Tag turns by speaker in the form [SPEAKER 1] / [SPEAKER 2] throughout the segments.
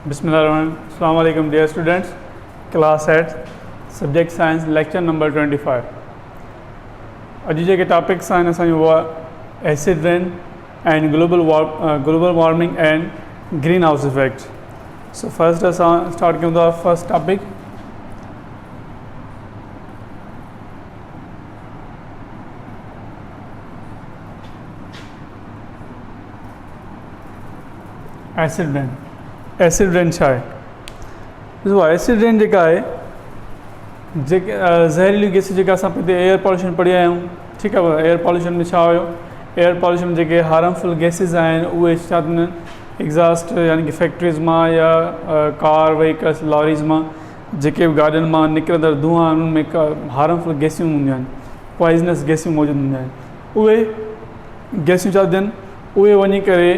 [SPEAKER 1] Assalamu alaikum dear students, class 8 subject science lecture number 25. अॼु जेके topics आहिनि असांजो उहा acid rain and global warming and green house effect. So first असां start कयूं था first topic. Acid rain. Acid rain छा आहे? ॾिसो एसिड रेन जेका आहे जेके ज़हरीली गैस जेका असां पंहिंजे एयर पॉल्यूशन पढ़ी आया आहियूं. ठीकु आहे. एयर पॉल्यूशन में छा हुयो? एयर पॉल्यूशन में जेके हार्मफुल गैसिस आहिनि उहे छा थींदा आहिनि? एग्ज़ॉस्ट यानी कि फैक्ट्रीज़ मां या कार व्हीकल्स लॉरीज़ मां जेके बि गाॾियुनि मां निकिरंदड़ धुआं उन्हनि में का हार्मफुल गैसियूं हूंदियूं आहिनि, पॉइज़नस गैसियूं मौजूदु हूंदियूं आहिनि. उहे गैसियूं छा थियनि? उहे वञी करे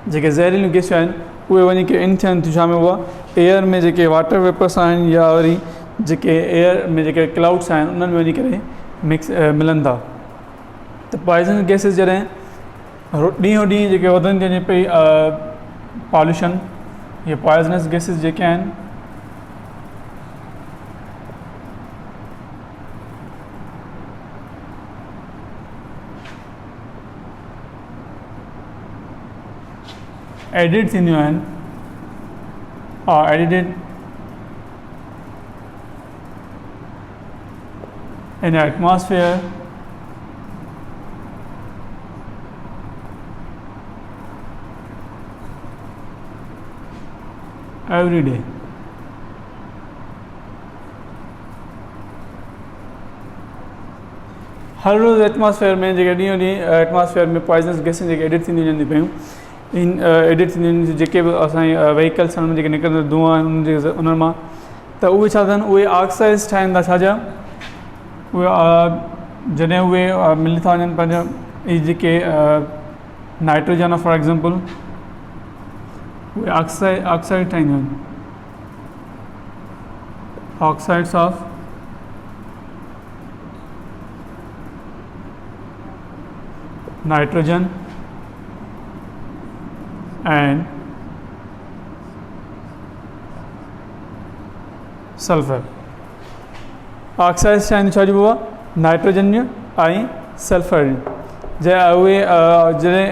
[SPEAKER 1] जेके ज़हरीलियूं गैसियूं आहिनि उहे वञी करे इन थियनि थियूं छा में उहा एयर में जेके वाटर वेपर्स आहिनि या वरी जेके एयर में जेके क्लाउड्स आहिनि उन्हनि में वञी करे मिलनि था. त पॉइज़न गैसिस जॾहिं ॾींहों ॾींहुं जेके वधंदी वञे पई पॉल्यूशन, इहे पॉइज़नस गैसिस जेके आहिनि एडिट थींदियूं आहिनि edited in the atmosphere every day. हर रोज़ एटमॉस्फेयर में जेके ॾींहों ॾींहुं एटमॉस्फेयर में पॉइज़नस गैसियूं जेके एडिट थींदियूं वञनि पियूं इन एडिट थींदियूं आहिनि जेके बि असांजी व्हीकल्स में जेके निकिरंदड़ धुआं आहिनि उन्हनि मां. त उहे छा थियनि? उहे ऑक्साइड्स ठाहिनि था. छाजा? उहे जॾहिं उहे मिली था वञनि पंहिंजा इहे जेके नाइट्रोजन आहे फॉर एग्ज़ाम्पल उहे ऑक्साइड ठाहींदियूं आहिनि. Oxides of nitrogen and sulphur. Oxides ठाहींदियूं छा चइबो आहे? नाइट्रोजन जूं ऐं सल्फर जूं. उहे जॾहिं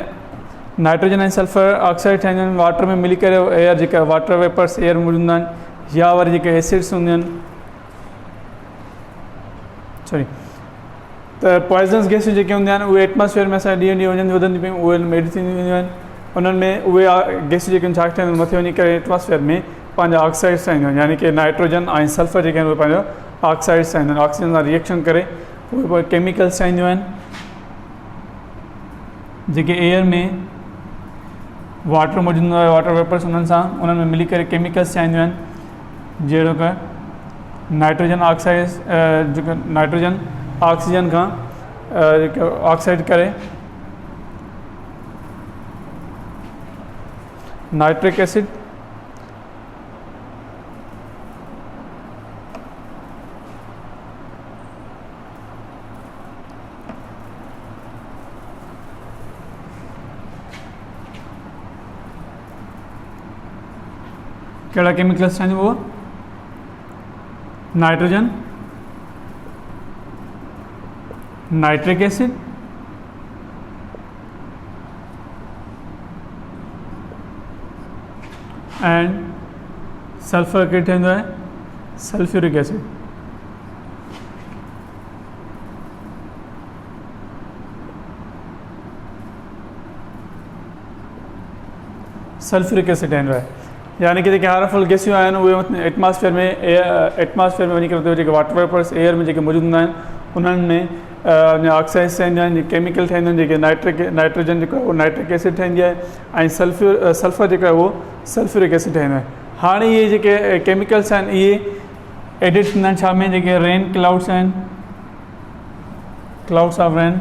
[SPEAKER 1] नाइट्रोजन ऐं सल्फर ऑक्साइड ठाहींदियूं आहिनि वाटर में मिली करे एयर जेका वाटर वेपर्स एयर में हूंदा आहिनि या वरी जेके एसिड्स हूंदियूं आहिनि सॉरी त पॉइज़नस गैसियूं जेके हूंदियूं आहिनि उहे एटमॉस्फेयर में असां ॾींहों ॾींहुं वधंदियूं पियूं उहे एडिट थींदियूं वेंदियूं आहिनि. उन्हनि में उहे गैसियूं जेके छा ठाहींदियूं मथे वञी करे एटमॉस्फेयर में पंहिंजा ऑक्साइड्स ठाहींदियूं आहिनि यानी कि नाइट्रोजन ऐं सल्फर जेके आहिनि उहे पंहिंजो ऑक्साइड्स ठाहींदा आहिनि. ऑक्सीजन सां रिएक्शन करे उहे पोइ केमिकल्स ठाहींदियूं आहिनि जेके एयर में वाटर मौजूदु हूंदो आहे वाटर वेपर्स उन्हनि में मिली करे केमिकल्स ठाहींदियूं आहिनि जहिड़ो की नाइट्रोजन ऑक्साइड्स जेको नाइट्रोजन ऑक्सीजन खां जेके ऑक्साइड करे नाइट्रिक एसिड कहिड़ा केमिकल्स ठाहींदियूं? उहो nitrogen, nitric acid and sulphur के ठाहींदो आहे सल्फ्यूरिक एसिड. सल्फ्यूरिक एसिड ठाहींदो आहे यानी कि जेके हार्मफुल गैसियूं आहिनि उहे एटमॉस्फेयर में वञी करे जेके वाटर वेपर्स एयर में जेके मौजूदु हूंदा आहिनि उन्हनि में ऑक्साइड्स ठाहींदियूं आहिनि केमिकल ठाहींदियूं आहिनि जेके नाइट्रोजन जेको आहे उहो नाइट्रिक एसिड ठाहींदी आहे ऐं सल्फर जेको आहे उहो सल्फ्यूरिक एसिड ठाहींदो आहे. हाणे इहे जेके केमिकल्स आहिनि इहे एडिट थींदा आहिनि छा में? जेके रेन क्लाउड्स आहिनि, clouds of rain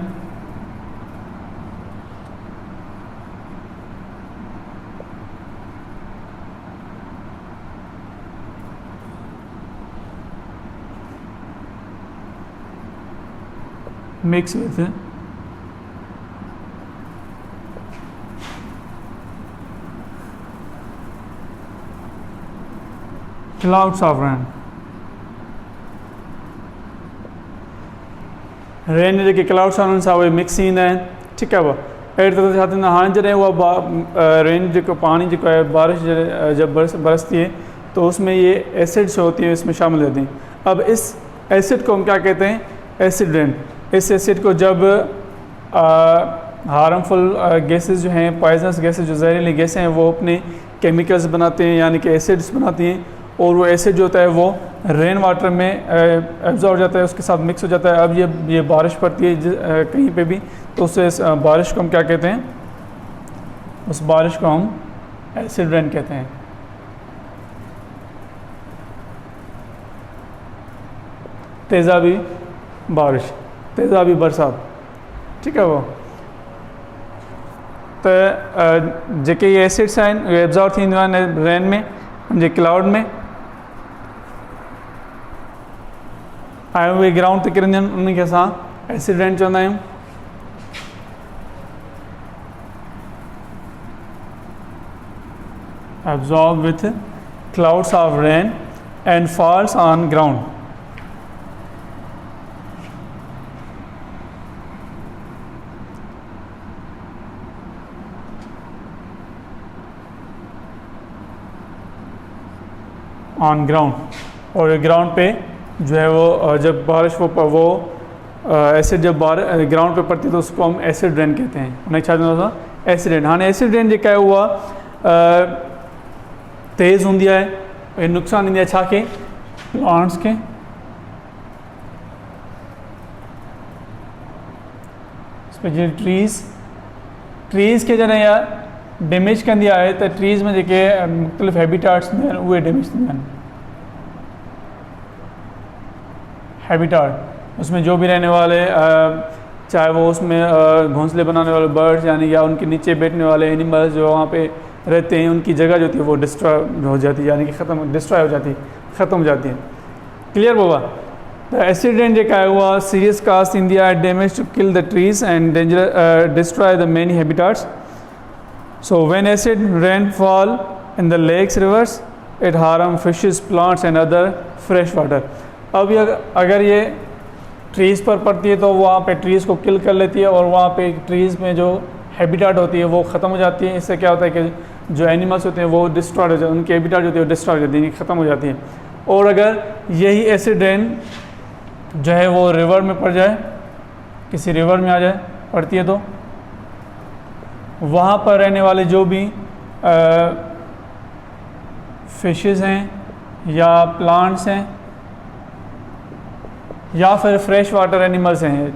[SPEAKER 1] mix with clouds of rain JK clouds आहिनि उन्हनि सां उहे मिक्स ईंदा आहिनि, ठीकु आहे। अहिड़ी तरह छा थींदो आहे, हाणे जॾहिं उहा रेन जेको पानी जेको है बारिश जब बरसती है तो उसमें ये एसिड्स होती है, इसमें शामिल होती हैं। अब इस एसिड को हम क्या कहते हैं, एसिड रेन। इस एसिड को जब हार्मफुल गैसेस जो हैं, पॉइजनस गैसेस जो जहरीली गैसें हैं, वो अपने केमिकल्स बनाते हैं यानी कि एसिड्स बनाती हैं, और वो एसिड जो होता है वो रेन वाटर में एब्जॉर्ब हो जाता है, उसके साथ मिक्स हो जाता है। अब ये बारिश पड़ती है कहीं पे भी, तो उससे बारिश को हम क्या कहते हैं, उस बारिश को हम एसिड रेन कहते हैं। तेज़ाबी बारिश, तेज़ाबी बरसात, ठीक है। वो तो जेके ये एसिड्स आहिनि उहे एब्जॉर्ब थींदियूं आहिनि रेन में, जे क्लाउड में, ऐं उहे ग्राउंड ते किरंदियूं आहिनि, उनखे असां एसिड रेन चवंदा आहियूं। absorbed with clouds of rain and falls on ground. On ground, और ग्राउंड पे जो है वो जब बारिश वो एसिड जब ग्राउंड पे पड़ती है तो उसको हम एसिड रेन कहते हैं। उन्हें छा चवंदा एसिड रेन। हाँ एसिड रेन जेका है उहा तेज़ होंदी है, ये नुक़सान ईंदी आहे छा के, प्लांट्स के, स्पेशली ट्रीज़ के जॾहिं या डैमेज कंदी आहे त ट्रीज़ में जेके मुख़्तलिफ़ हैबिटाट्स हूंदा आहिनि उहे डैमेज थींदा आहिनि। हैबिटाट उसमें जो भी रहने वाले चाहे वो उसमें घोंसले बनाने वाले बर्ड्स यानी या उनके नीचे बैठने वाले एनिमल्स जो वहाँ पे रहते हैं, उनकी जगह जो होती है वो डिस्ट्रॉय हो जाती है, यानी कि डिस्ट्रॉय हो जाती है, ख़त्म हो जाती है। क्लियर बाबा। द एसिड रेन जेका है उहा सीरियस कास्ट ईंदी आहे, damage to kill the trees and danger destroy the many habitats. So when acid rain fall in the lakes rivers it harm fishes, plants and other fresh water. अब ये अगर ये trees पर पड़ती है तो वहाँ पे ट्रीज़ को किल कर लेती है, और वहाँ पे ट्रीज़ में जो हैबिटाट होती है वो ख़त्म हो जाती है। इससे क्या होता है कि जो एनिमल्स होते हैं वो डिस्ट्रॉय हो जाते हैं, उनकी हैबिटाट होती है वो डिस्ट्रॉय हो जाती है, ख़त्म हो जाती है। और अगर यही एसिड रेन जो है वो रिवर में पड़ जाए, किसी रिवर में आ जाए, पड़ती है, तो वहाँ पर रहने वाले जो भी फिशेस हैं या प्लांट्स हैं या फिर फ्रेश वाटर एनिमल्स हैं,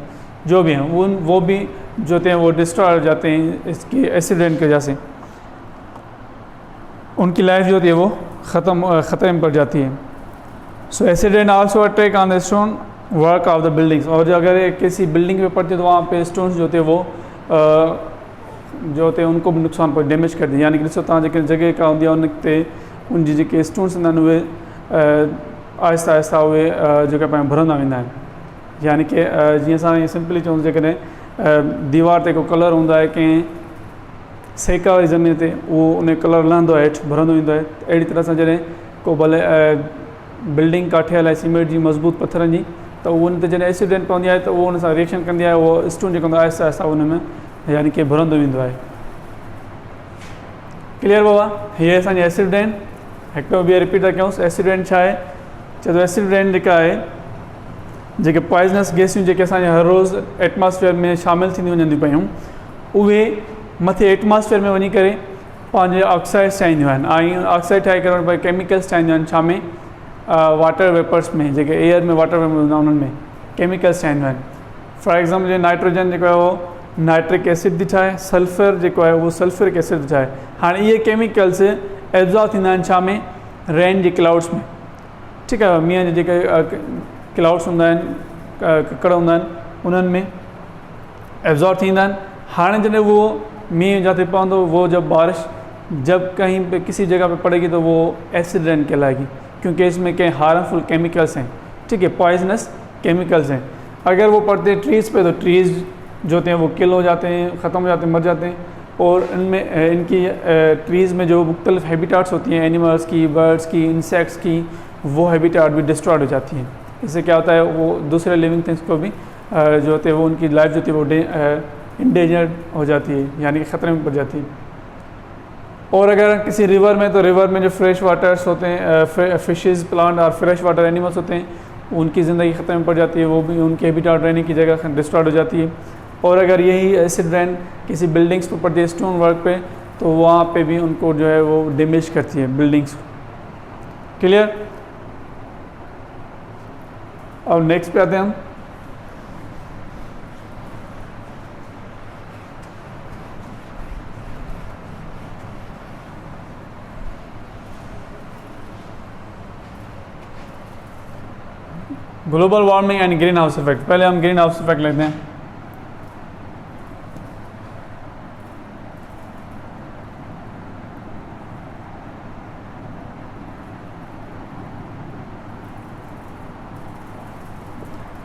[SPEAKER 1] जो भी हैं वो भी जो होते हैं वो डिस्ट्रॉय हो जाते हैं इसकी एसिड रेन की वजह से। उनकी लाइफ जो होती है वो ख़त्म पड़ जाती है। सो acid rain also attack on the stone work of the buildings. और अगर किसी बिल्डिंग पे पड़ती है तो वहाँ पे स्टोन्स जो होते हैं वो जो होते हैं उनको भी नुक़सान पर डैमेज कर दी। यानी कि ॾिसो तव्हां जेके जॻह का हूंदी आहे उन ते उन जी जेके स्टोन्स हूंदा आहिनि उहे आहिस्ता आहिस्ता उहे जेके पाण भरंदा वेंदा आहिनि। यानी कि जीअं असां ईअं सिंपली चऊं जेकॾहिं दीवार ते को कलर हूंदो आहे कंहिं सेका वारी ज़मीन ते, उहो उन कलर लहंदो आहे, हेठि भरंदो ईंदो आहे। अहिड़ी तरह सां जॾहिं को भले बिल्डिंग का ठहियल आहे सीमेंट जी मज़बूत पथरनि जी, त उहो उन ते जॾहिं एसिड रेन पवंदी आहे त उहो उन सां रिएक्शन कंदी आहे, उहो स्टोन जेको हूंदो आहे आहिस्ता आहिस्ता उन में यानी कि भरंदो वेंदो आहे। क्लियर बाबा। हीअ असांजी एसिड रेन। हिकु ॿियो बि रिपीट था कयूंसि। एसिड रेन छा आहे, चए थो एसिड रेन जेका आहे जेके पॉइज़नस गैसियूं जेके असांजे हर रोज़ु एटमॉस्फेयर में शामिलु थींदियूं वञंदियूं पियूं, उहे मथे एटमॉस्फेयर में वञी करे पंहिंजे ऑक्साइड्स ठाहींदियूं आहिनि। ऐं ऑक्साइड ठाहे करे भई केमिकल्स ठाहींदियूं आहिनि। छा में? वाटर वेपर्स में, जेके एयर में वाटर वेपर हूंदा उन्हनि में केमिकल्स ठाहींदियूं आहिनि। फॉर एग्ज़ाम्पल जीअं नाइट्रोजन जेको आहे उहो नाइट्रिक एसिड थी ठाहे, सल्फर जेको आहे उहो सल्फ्यूरिक एसिड थी ठाहे। हाणे इहे केमिकल्स एब्जॉर्ब थींदा आहिनि छा में? रेन जे क्लाउड्स में। ठीकु आहे। मींहं जे जेके क्लाउड्स हूंदा आहिनि, ककड़ हूंदा आहिनि, उन्हनि में एब्जॉर्ब थींदा आहिनि। हाणे जॾहिं वो मींहुं जिते पवंदो, वो जब बारिश जब कहीं पे किसी जगह पे पड़ेगी तो वो एसिड रेन कहलाएगी, क्योंकि इसमें कई हार्मफुल केमिकल्स हैं। ठीक है, पॉइजनस केमिकल्स हैं। अगर वो पड़ते हैं ट्रीज़ पे तो ट्रीज़ जो होते हैं वो किल हो जाते हैं, ख़त्म हो जाते हैं, मर जाते हैं। और इनमें इनकी ट्रीज़ में जो मुख्तलिफ हैबिटाट्स होती हैं एनिमल्स की, बर्ड्स की, इंसेक्ट्स की, वो हैबिटाट भी डिस्ट्रॉयड हो जाती हैं। इससे क्या होता है, वो दूसरे लिविंग थिंग्स को भी जो होते हैं वो उनकी लाइफ जो होती है वो इंडेंजर्ड हो जाती है, यानी कि ख़तरे में पड़ जाती है। और अगर किसी रिवर में, तो रिवर में जो फ्रेश वाटर्स होते हैं, फिशेस, प्लांट और फ्रेश वाटर एनिमल्स होते हैं, उनकी ज़िंदगी ख़तरे में पड़ जाती है, वो भी उनके हैबिटाट रहने की जगह डिस्ट्रॉयड हो जाती है। और अगर यही एसिड रेन किसी बिल्डिंग्स पर पड़ती है, स्टोन वर्क पे, तो वहाँ पे भी उनको जो है वो डैमेज करती है बिल्डिंग्स को। क्लियर? और नेक्स्ट पे आते हैं हम। Global warming and green house effect. पहले हम ग्रीन हाउस इफेक्ट लेते हैं।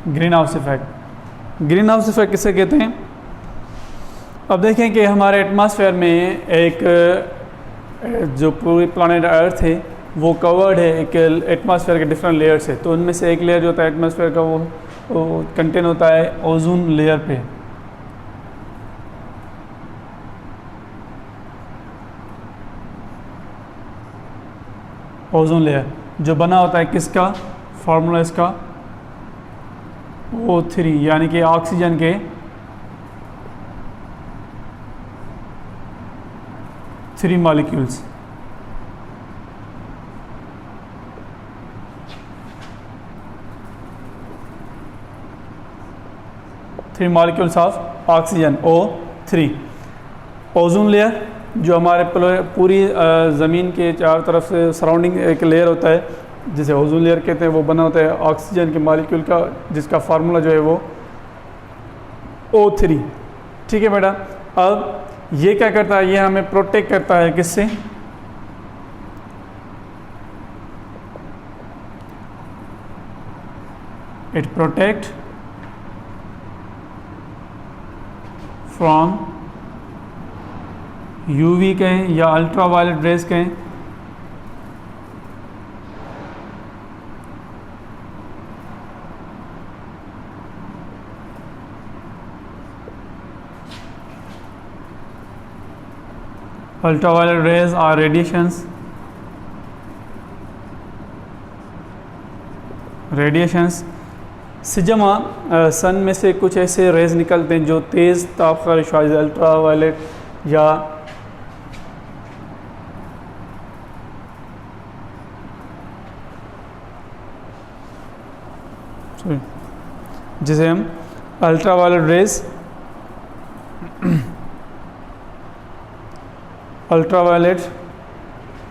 [SPEAKER 1] Green house effect, green house effect किसे कहते हैं? अब देखें कि हमारे एटमॉस्फेयर में एक जो पूरी प्लानेट अर्थ है वो कवर्ड है एक एटमॉस्फेयर के डिफरेंट लेयर से। तो उनमें से एक लेयर जो होता है एटमॉस्फेयर का वो कंटेन होता है ओजोन लेयर पे। ओजोन लेयर जो बना होता है किसका? फार्मूला इसका O3, यानी कि ऑक्सीजन के 3 molecules. Three molecules of oxygen O3। Ozone layer जो हमारे पूरी ज़मीन के चारों तरफ से सराउंडिंग एक लेयर होता है जिसे ओजोन लेयर कहते हैं, वो बना होता है ऑक्सीजन के मॉलिक्यूल का, जिसका फार्मूला जो है वो O3। ठीक है बेटा। अब ये क्या करता है? ये हमें प्रोटेक्ट करता है किससे? इट प्रोटेक्ट फ्रॉम यूवी कहें या अल्ट्रा वायलेट रेज कहें, ultraviolet rays are radiations से जमा सन में से कुछ ऐसे रेज निकलते हैं जो तेज़ तापखारिश वाले अल्ट्रावायलेट या जिसे हम अल्ट्रावायलेट रेज अल्ट्रावायलेट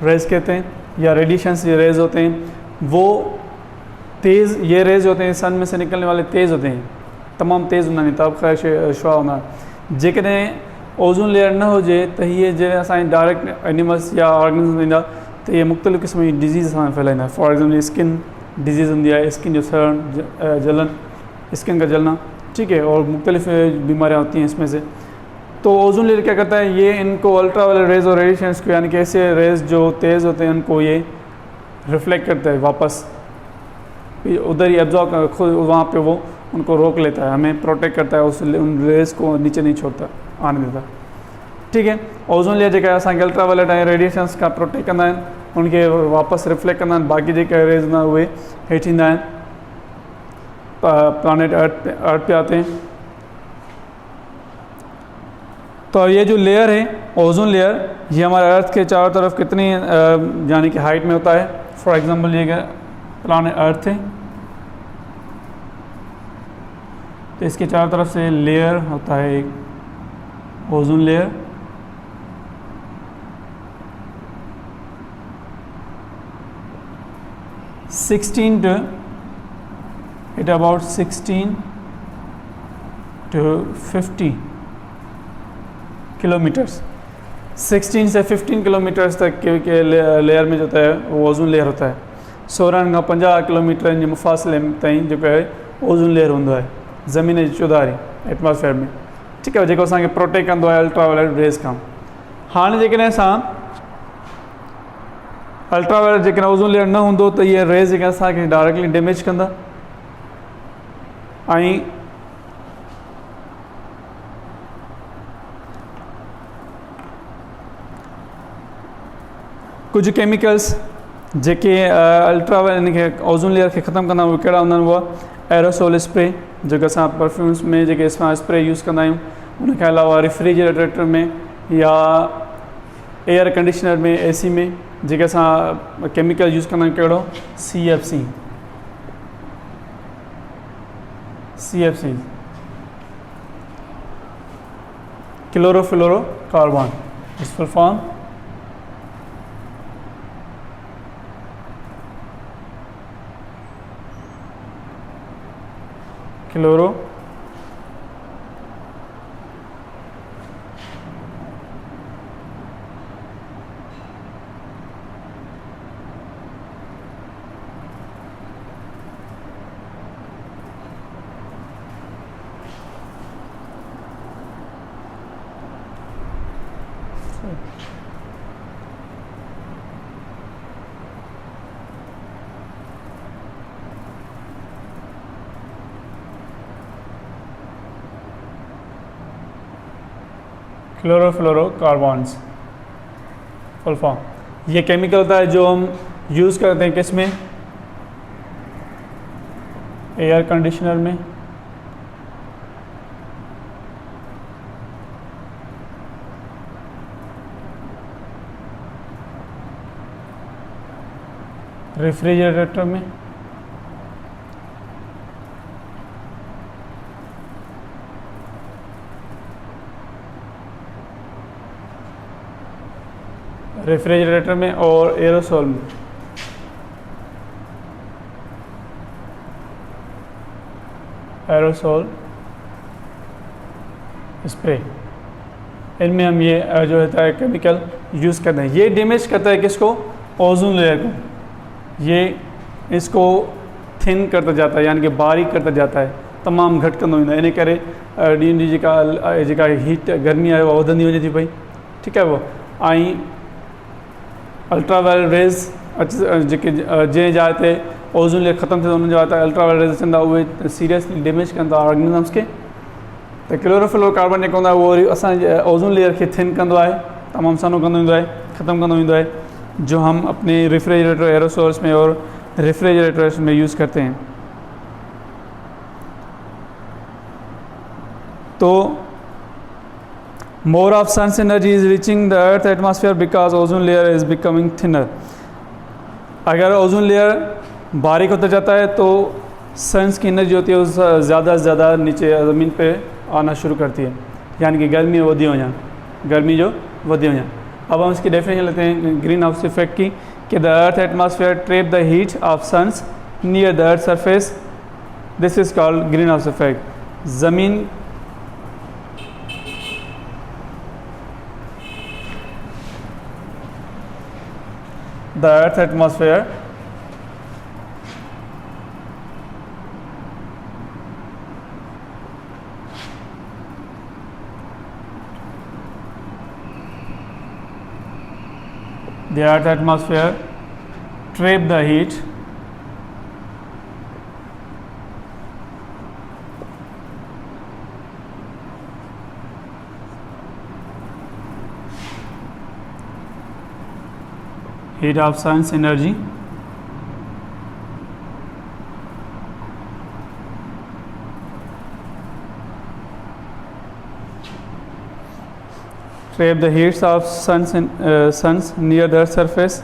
[SPEAKER 1] रेज कहते हैं या रेडिएशंस ये रेज होते हैं। वो तेज़ ये रेज होते हैं सन में से निकलने वाले तेज़ होते हैं, तमाम तेज़ होना नहीं तापखारिश शुआ होना। जेकॾहिं ओजोन लेयर न हो जाए तो ये जो असांजे डायरेक्ट एनिमल्स या ऑर्गेनिज्म ईंदा तो ये मुख़्तलिफ़ क़िस्म जी डिज़ीज़ असां फैलाईंदा। फॉर एग्जाम्पल स्किन डिज़ीज़ हूंदी है, स्किन जो सड़न जलन, स्किन का जलना, ठीक है, और मुख्तलिफ़ बीमारियाँ होती हैं इसमें से। तो ओजोन लेयर क्या करता है? ये इनको अल्ट्रावायलेट रेज और रेडिएशंस को, यानी कि ऐसे रेज जो तेज़ होते हैं उनको ये रिफ्लेक्ट करता है वापस, उधर ही एब्जॉर्ब खुद वहाँ पे वो उनको रोक लेता है, हमें प्रोटेक्ट करता है, उस उन रेज को नीचे नहीं छोड़ता, आने देता। ठीक है। ओजोन लेयर जेका असांखे अल्ट्रावायलेट ऐं रेडिएशंस का प्रोटेक्ट कंदा आहिनि, उनखे वापसि रिफ्लेक्ट कंदा आहिनि, बाक़ी जेके रेज ना उहे हेठि ईंदा आहिनि प्लानेट अर्थ पे आते हैं। तो ये जो लेयर है ओजोन लेयर, ये हमारे अर्थ के चारों तरफ कितनी यानी कि हाइट में होता है? फॉर एग्जांपल ये प्लानेट अर्थ है तो इसके चारों तरफ से लेयर होता है एक ozone layer. about 16 to 50 kilometres, 16 से 15 किलोमीटर्स तक के लेयर में जो होता है वो ओजोन लेयर होता है। 16 खां 50 किलोमीटर जे मुफ़ासिले ताईं जेको आहे ओजोन लेयर हूंदो आहे ज़मीन जी चौधारी एटमॉस्फेयर में। ठीक है, जेको असांखे प्रोटेक्ट कंदो आहे अल्ट्रावायलेट रेज़ खां। हाँ जेकॾहिं असां अल्ट्रावायलेट जेकॾहिं ओज़ोन लेयर न हूंदो त इहे रेज़ जेके असांखे डायरेक्टली डैमेज कंदा ऐं कुझु केमिकल्स जेके अल्ट्रावायलेट इन खे ओज़ोन लेयर खे ख़तमु कंदा आहियूं उहे कहिड़ा हूंदा आहिनि उहा एरोसोल स्प्रे जेको असां परफ्यूम्स में जेके असां स्प्रे यूज़ कंदा आहियूं, उनखे अलावा रेफ्रिजरेटर में या एयर कंडीशनर में AC में जेके असां केमिकल यूज़ कंदा आहियूं कहिड़ो CFC chlorofluorocarbon is full form chloro chlorofluorocarbons full form. ये केमिकल होता है जो हम यूज़ करते हैं किस में, एयर कंडीशनर में, रेफ्रिजरेटर में, और एरोसोल में। एरोसोल स्प्रे, इनमें हम ये जो होता है केमिकल यूज़ करते हैं। ये डैमेज करता है किसको, ओज़ोन लेयर को। ये इसको थिन करता जाता है, यानी कि बारीक करता जाता है, तमामु घटि कंदो वेंदो आहे। इन करे ॾींहं ॾींहुं जेका हीट गर्मी आहे उहा वधंदी वञे थी पई, ठीकु आहे। उहो ऐं अल्ट्रावायलेट रेज़ जेके जंहिं जाइ ते ओज़ोन लेयर ख़तमु थिए उन जाइ ते अल्ट्रावायलेट रेज़ अचनि था, उहे सीरियसली डैमेज कनि था ऑर्गेनिज़म्स खे। त क्लोरोफ्लोरोकार्बन जेको हूंदो आहे उहो वरी असांजे ओज़ोन लेयर खे थिन कंदो आहे, तमामु सनो कंदो वेंदो आहे, ख़तमु कंदो वेंदो आहे, जो हम अपने रेफ्रिजरेटर, एरोसोल्स में और रेफ्रिजरेटर्स में यूज़ करते हैं। तो more of sun's energy is reaching the earth atmosphere because ozone layer is becoming thinner। अगर ओज़ोन लेयर बारीक होता जाता है तो सन्स की एनर्जी होती है वो ज़्यादा से ज़्यादा नीचे ज़मीन पे आना शुरू करती है, यानी कि गर्मी वधी वञणु, गर्मी जो वधी वञणु। अब हम इसकी डेफिनेशन लेते हैं ग्रीन हाउस इफेक्ट की, कि the earth atmosphere trap the heat of sun's near the earth surface, this is called green house effect. ज़मीन the earth atmosphere trap the heat of sun's energy trap the heats of suns near the earth's surface,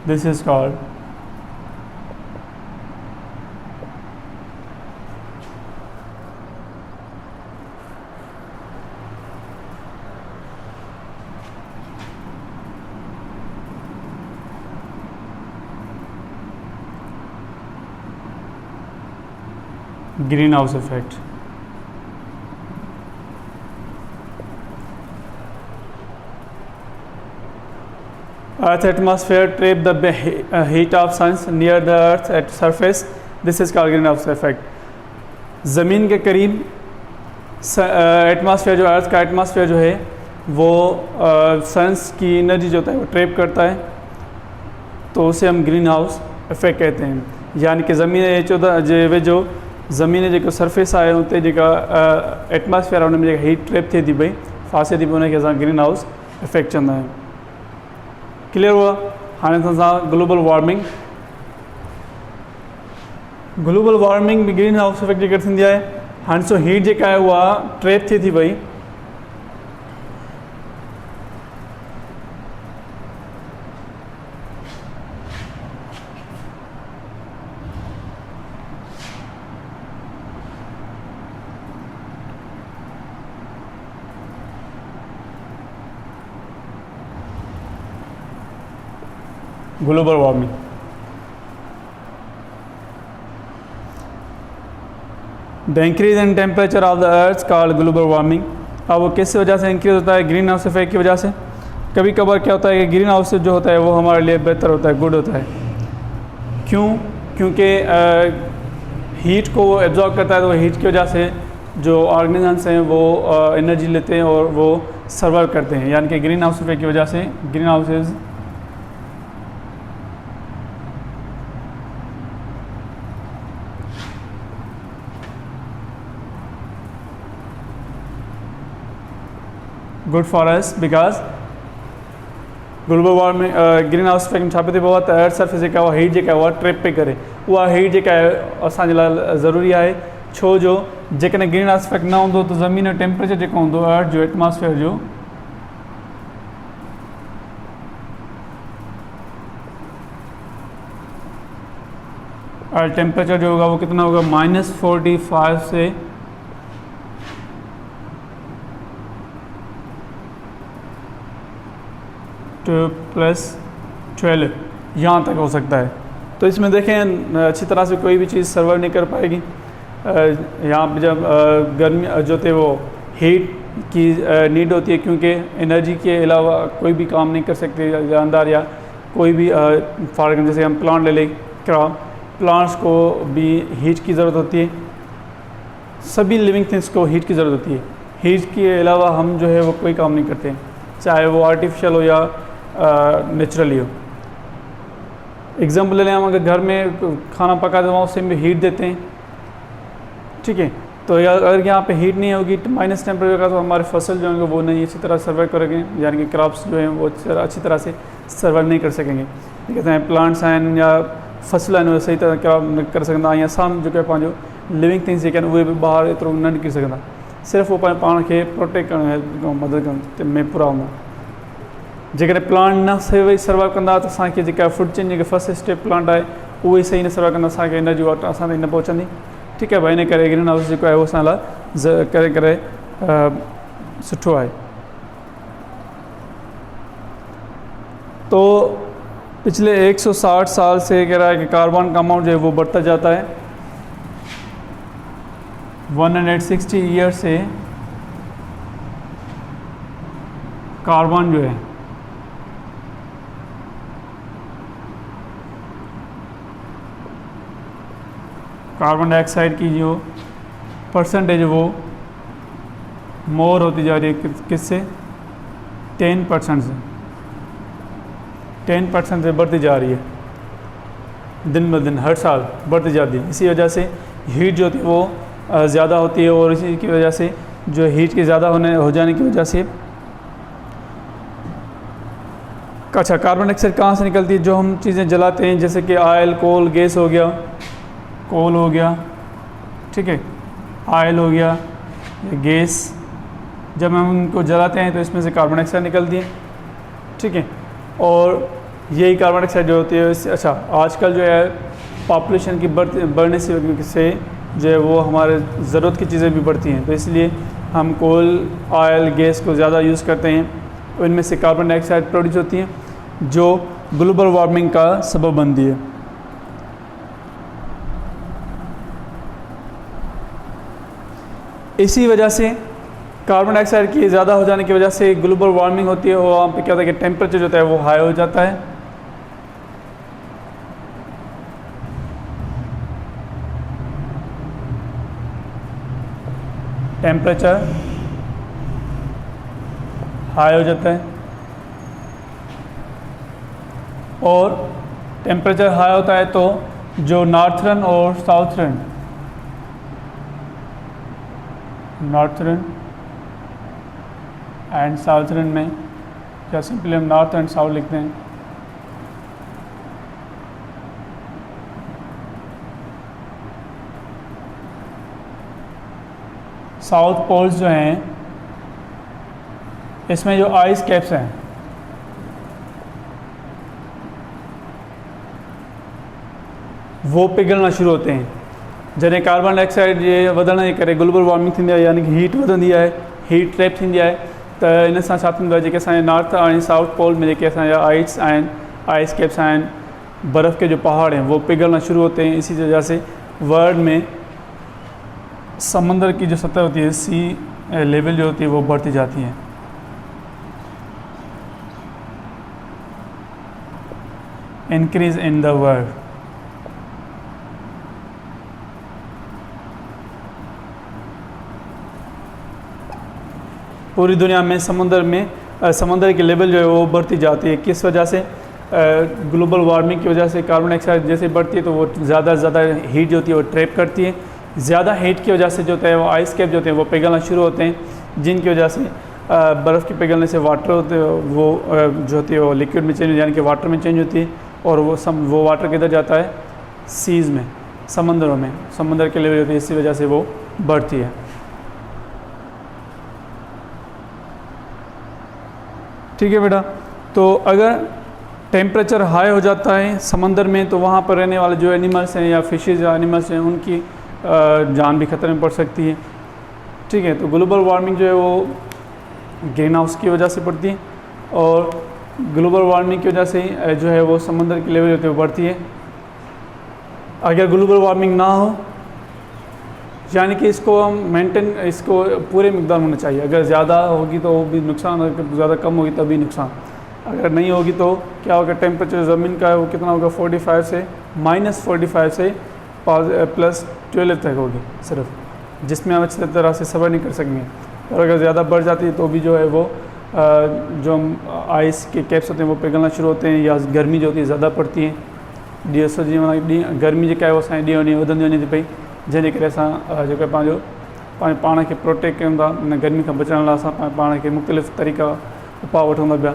[SPEAKER 1] this is called greenhouse effect। Earth atmosphere trap the heat of sun's near the earth at surface, this is called green house effect. ज़मीन के करीब atmosphere जो अर्थ का atmosphere जो है वो sons की energy जो होता है वो ट्रैप करता है, तो उसे हम ग्रीन हाउस इफेक्ट कहते हैं। यानी कि ज़मीन वे जो ज़मीन जो सरफेस आहे उते जेका एटमॉस्फेयर आहे उन में हीट ट्रैप थिए थी भई फासे थी, उनखे असां ग्रीन हाउस इफेक्ट चवंदा आहियूं। क्लियर हुआ? हाणे असां ग्लोबल वार्मिंग भी ग्रीन हाउस इफेक्ट जे करे थींदी आहे। हाणे सो हीट जेका आहे उहा ट्रैप थिए थी भई global warming. The increase in temperature of the earth called global warming. अब वो किस वजह से इंक्रीज होता है? ग्रीन हाउस इफेक्ट की वजह से। कभी कभार क्या होता है कि ग्रीन हाउस जो होता है वो हमारे लिए बेहतर होता है, गुड होता है। क्यों? क्योंकि हीट को वो एब्जॉर्ब करता है, तो हीट की वजह से जो ऑर्गेनिजम्स हैं वो एनर्जी लेते हैं और वो सर्वाइव करते हैं। यानी कि ग्रीन हाउस इफेक्ट की वजह से green houses good for us because global warming green house effect छा पियो थिए त अर्थ सरफेस जेका उहा हीट जेका उहा ट्रैप पई करे, उहा हीट जेका आहे असांजे लाइ ज़रूरी आहे। छो जो जेकॾहिं ग्रीन हाउस इफेक्ट न हूंदो त ज़मीन जो टेम्परेचर जेको हूंदो अर्थ जो एटमॉस्फेयर जो टेम्परेचर जो होगा वो कितना होगा? -45 से +12 यहाँ तक हो सकता है। तो इसमें देखें अच्छी तरह से कोई भी चीज़ सर्वाइव नहीं कर पाएगी। यहाँ पर जब गर्मी जो थे वो हीट की नीड होती है, क्योंकि एनर्जी के अलावा कोई भी काम नहीं कर सकते जानदार या कोई भी फॉर एग्जाम्पल जैसे हम प्लांट ले लें, प्लांट्स को भी हीट की ज़रूरत होती है। सभी लिविंग थिंग्स को हीट की ज़रूरत होती है। हीट के अलावा हम जो है वो कोई काम नहीं करते, चाहे वो आर्टिफिशियल हो या नेचुरली हो। एग्जाम्पल ले लें, हम अगर घर में खाना पकाते हैं उससे भी हीट देते हैं, ठीक है। तो अगर यहाँ पे हीट नहीं होगी माइनस टेम्परेचर का, तो हमारे फसल जो होंगे वो नहीं अच्छी तरह सर्वाइव करेंगे, यानी कि क्रॉप्स जो हैं वो अच्छी तरह से सर्वाइव नहीं कर सकेंगे। कहते हैं प्लांट्स आहिनि या फसल आहिनि सही तरह क्रॉप न कर सघंदा, या साम जो पंहिंजो लिविंग थिंग्स जेके आहिनि उहे बि ॿाहिरि एतिरो न निकिरी सघंदा। सिर्फ़ु उहो पंहिंजे पाण खे प्रोटेक्ट करण मदद करण में पूरा हूंदा। जेकॾहिं प्लांट न सर्वाइव कंदा त असांखे जेका फूड चेन जेके फर्स्ट स्टेप प्लांट आहे उहे सही न सर्वाइव कंदा, असांखे एनर्जी वाटर असां ताईं न पहुचंदी, ठीकु आहे भाई। इन करे ग्रीन हाउस जेको आहे उहो असां लाइ करे सुठो आहे। तो पिछले 160 साल से कह रहा है कि कार्बन का अमाउंट जो है वो बढ़ता जाता है। 160 ईयर से कार्बन जो है कार्बन डाइऑक्साइड की जो परसेंटेज वो मोर होती जा रही है, किससे? 10% से 10% से बढ़ती जा रही है, दिन ब दिन हर साल बढ़ती जाती है। इसी वजह से हीट जो होती है वो ज़्यादा होती है, और इसी की वजह से जो हीट के ज़्यादा हो जाने की वजह से अच्छा कार्बन डाइऑक्साइड कहाँ से निकलती है? जो हम चीज़ें जलाते हैं, जैसे कि ऑयल, कोल, गैस हो गया, कोल हो गया, ठीक है, ऑयल हो गया, गैस, जब हम उनको जलाते हैं तो इसमें से कार्बन डाइऑक्साइड निकलती है, ठीक है। और यही कार्बन डाइऑक्साइड जो होती है अच्छा आजकल जो है पॉपुलेशन की बढ़ने से जो है वो हमारे ज़रूरत की चीज़ें भी बढ़ती हैं, तो इसलिए हम कोल, ऑयल, गैस को ज़्यादा यूज़ करते हैं, इनमें से कार्बन डाइऑक्साइड प्रोड्यूस होती है जो ग्लोबल वार्मिंग का सबब बनती है। इसी वजह से कार्बन डाइऑक्साइड की ज़्यादा हो जाने की वजह से ग्लोबल वार्मिंग होती है और वहाँ पे क्या होता है कि टेम्परेचर जो होता है वो हाई हो जाता है। टेम्परेचर हाई हो जाता है और टेम्परेचर हाई होता है तो जो नॉर्थर्न और साउथर्न, नॉर्थर्न एंड साउथर्न में, क्या सिंपली हम नॉर्थ एंड साउथ लिखते हैं, साउथ पोल्स जो हैं इसमें जो आइस कैप्स हैं वो पिघलना शुरू होते हैं। जैसे कार्बन डाइऑक्साइड ये वधण जे करे ग्लोबल वार्मिंग थींदी आहे, यानी कि हीट वधंदी आहे, हीट ट्रैप थींदी आहे, त इन सां छा थींदो आहे, जेके असांजे नॉर्थ ऐं साउथ पोल में जेके असांजा आइस कैप्स आहिनि, बर्फ़ के जो पहाड़ हैं वो पिघलना शुरू होते हैं। इसी वजह से वर्ल्ड में समंदर की जो सतह होती है, सी लेवल जो होती है वो बढ़ती जाती है। इंक्रीज इन द वर्ल्ड, पूरी दुनिया में समंदर की लेवल जो है वो बढ़ती जाती है। किस वजह से? ग्लोबल वार्मिंग की वजह से कार्बन डाइऑक्साइड जैसे बढ़ती है तो वो ज़्यादा से ज़्यादा हीट जो होती है वो ट्रैप करती है। ज़्यादा हीट की वजह से जो होता है वो आइस कैप जो होते हैं वो पिघलना शुरू होते हैं, जिनकी वजह से बर्फ़ के पिघलने से वाटर होते वो जो होती है वो लिक्विड में चेंज, यानी कि वाटर में चेंज होती है और वो वाटर किधर जाता है? सीज़ में, समंदरों में, समंदर की लेवल होती है, इसी वजह से वो बढ़ती है। ठीक है बेटा, तो अगर टेम्परेचर हाई हो जाता है समंदर में तो वहाँ पर रहने वाले जो एनिमल्स हैं या फिशेज या एनिमल्स हैं उनकी जान भी खतरे में पड़ सकती है। ठीक है, तो ग्लोबल वार्मिंग जो है वो ग्रीन हाउस की वजह से पड़ती है और ग्लोबल वार्मिंग की वजह से जो है वो समंदर की लेवल होती है वो बढ़ती है। अगर ग्लोबल वार्मिंग ना हो, यानी कि इसको हम मेंटेन, इसको पूरे मिकदार होना चाहिए। अगर ज़्यादा होगी तो भी नुकसान, अगर ज़्यादा कम होगी तभी नुकसान। अगर नहीं होगी तो क्या होगा? टेम्परेचर ज़मीन का है वो कितना होगा? 45 से -45 से +12 तक होगी सिर्फ, जिसमें हम अच्छी तरह से सफ़र नहीं कर सकेंगे। और अगर ज़्यादा बढ़ जाती है तो भी जो है वो जो आइस के कैप्स होते हैं वो पिघलना शुरू होते हैं, या गर्मी जो होती है ज़्यादा पड़ती है। गर्मी जेका है वो असांजी ॾींहों ॾींहुं वधंदी वञे थी पई, जंहिंजे करे असां जेको पंहिंजो पाण खे प्रोटेक्ट कयूं था, इन गर्मी खां बचण लाइ असां पाण खे मुख़्तलिफ़ तरीक़ा उपाउ वठूं था पिया।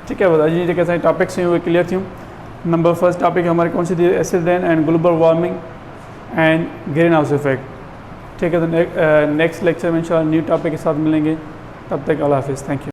[SPEAKER 1] ठीक है, अॼु जी जेके असांजी टॉपिक्स हुयूं उहे क्लियर थियूं। नंबर फर्स्ट टॉपिक हमारे कौन सी थी? Acid rain and global warming and green house effect. ठीक है, तो नेक्स्ट लेक्चर में इंशाल्लाह न्यू टॉपिक के साथ मिलेंगे। तब तक अल्लाह हाफिज़, थैंक यू।